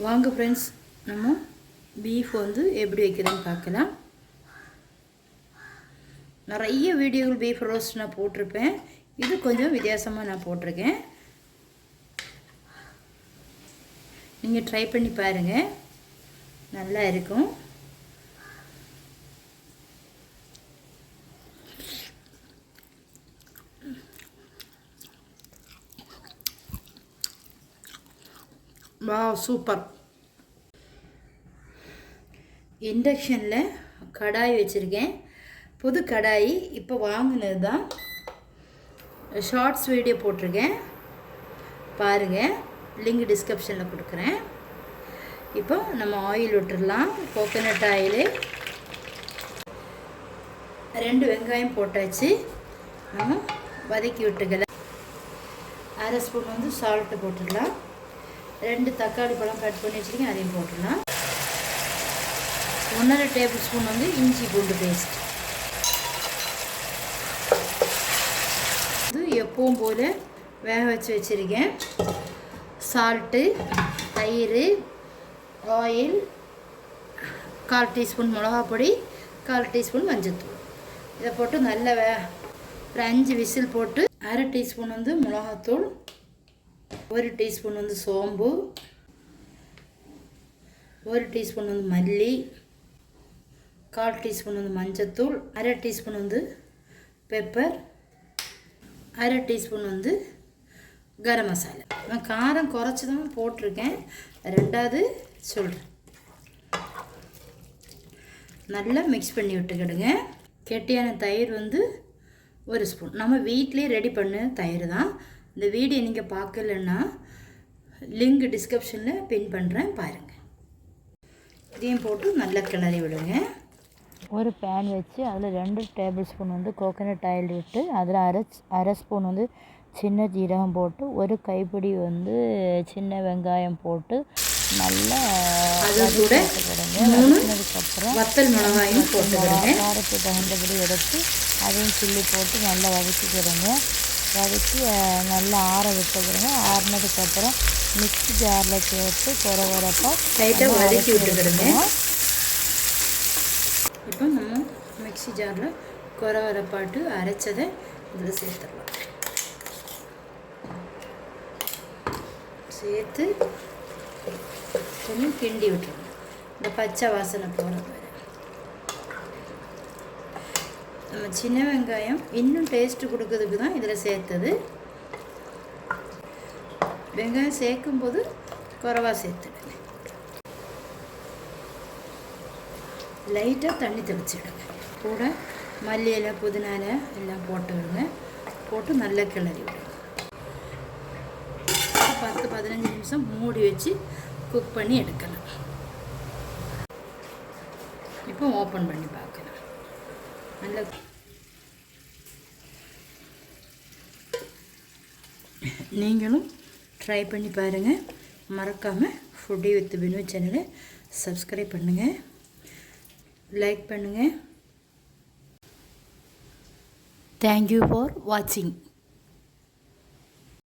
வாங்க ஃப்ரெண்ட்ஸ், நம்ம பீஃப் எப்படி வைக்கிறதுன்னு பார்க்கலாம். நிறைய வீடியோகள் பீஃப் ரோஸ்ட் நான் போட்டிருப்பேன். இது கொஞ்சம் வித்தியாசமாக நான் போட்டிருக்கேன். நீங்கள் ட்ரை பண்ணி பாருங்கள், நல்லா இருக்கும். வா சூப்பர். இண்டக்ஷனில் கடாய் வச்சுருக்கேன். புது கடாய் இப்போ வாங்கினது தான். ஷார்ட்ஸ் வீடியோ போட்டிருக்கேன், பாருங்கள். லிங்க் டிஸ்கிரிப்ஷனில் கொடுக்குறேன். இப்போ நம்ம ஆயில் விட்டுடலாம். கோகோனட் ஆயிலு 2 வெங்காயம் போட்டாச்சு. நம்ம வதக்கி விட்டுக்கலாம். 1/2 ஸ்பூன் சால்ட்டு போட்டுடலாம். 2 தக்காளி பழம் கட் பண்ணி வச்சுருக்கேன், அதையும் போட்டுடலாம். 1/2 டேபிள் ஸ்பூன் இஞ்சி பூண்டு பேஸ்ட். இது எப்பவும் போல் வேக வச்சு வச்சுருக்கேன். சால்ட்டு, தயிர், ஆயில், 1/4 டீஸ்பூன் மிளகாப்பொடி, 1/4 டீஸ்பூன் மஞ்சள்தூள். இதை போட்டு நல்லா ஒரு 5 விசில் போட்டு 1/2 டீஸ்பூன் மிளகாத்தூள், 1 டீஸ்பூன் சோம்பு, 1 டீஸ்பூன் மல்லி, 1/4 டீஸ்பூன் மஞ்சத்தூள், 1/2 teaspoon pepper, 1/2 teaspoon garam masala. நான் காரம் குறைச்சி தான் போட்டிருக்கேன், 2வது சொல்கிறேன். நல்லா மிக்ஸ் பண்ணி விட்டுக்கிடுங்க. கெட்டியான தயிர் 1 ஸ்பூன். நம்ம வீட்டிலே ரெடி பண்ண தயிர் தான். இந்த வீடியோ நீங்கள் பார்க்கலன்னா லிங்க் டிஸ்கிரிப்ஷனில் பின் பண்ணுறேன், பாருங்கள். இதையும் போட்டு நல்லா கிளறி விடுங்க. ஒரு பேன் வச்சு அதில் 2 டேபிள் ஸ்பூன் கோகோனட் ஆயில் விட்டு அதில் அரை ஸ்பூன் சின்ன ஜீரகம் போட்டு, ஒரு கைப்பிடி சின்ன வெங்காயம் போட்டு நல்லா வதக்கினதுக்கப்புறம் வத்தல் மிளகாயும் போட்டுக்கிறேங்க. காரத்துக்கு தகுந்தபடி எடுத்து அதையும் சில்லி போட்டு நல்லா வதக்கிக்கிறேங்க. வதக்கி நல்லா ஆற விட்டுக்கிறேங்க. ஆறினதுக்கப்புறம் மிக்ஸி ஜாரில் சேர்த்து குறவரப்பாக லைட்டாக வதக்கி விட்டுக்கிறேங்க. இப்போ நம்ம மிக்ஸி ஜாரில் குறவரப்பாட்டு அரைச்சதை இதில் சேர்த்துடலாம். சேர்த்து கொஞ்சம் கிண்டி விட்டுருங்க. இந்த பச்சை வாசனை போகிற மாதிரி. நம்ம சின்ன வெங்காயம் இன்னும் டேஸ்ட்டு கொடுக்கறதுக்கு தான் இதில் சேர்த்தது. வெங்காயம் சேர்க்கும்போது குறைவா சேர்த்துடுங்க. லைட்டாக தண்ணி தெளிச்சிடுங்க. கூட மல்லி இலை, புதினா இலை எல்லாம் போட்டுவிடுங்க. போட்டு நல்லா கிளறி விடுங்க. 10-15 நிமிஷம் மூடி வச்சு குக் பண்ணி எடுக்கலாம். இப்போ ஓப்பன் பண்ணி பார்க்கலாம். நல்லா நீங்களும் ட்ரை பண்ணி பாருங்கள். மறக்காமல் ஃபுட்டி வித் பினு சேனலை சப்ஸ்கிரைப் பண்ணுங்கள், லைக் பண்ணுங்கள். தேங்க்யூ ஃபார் வாட்சிங்.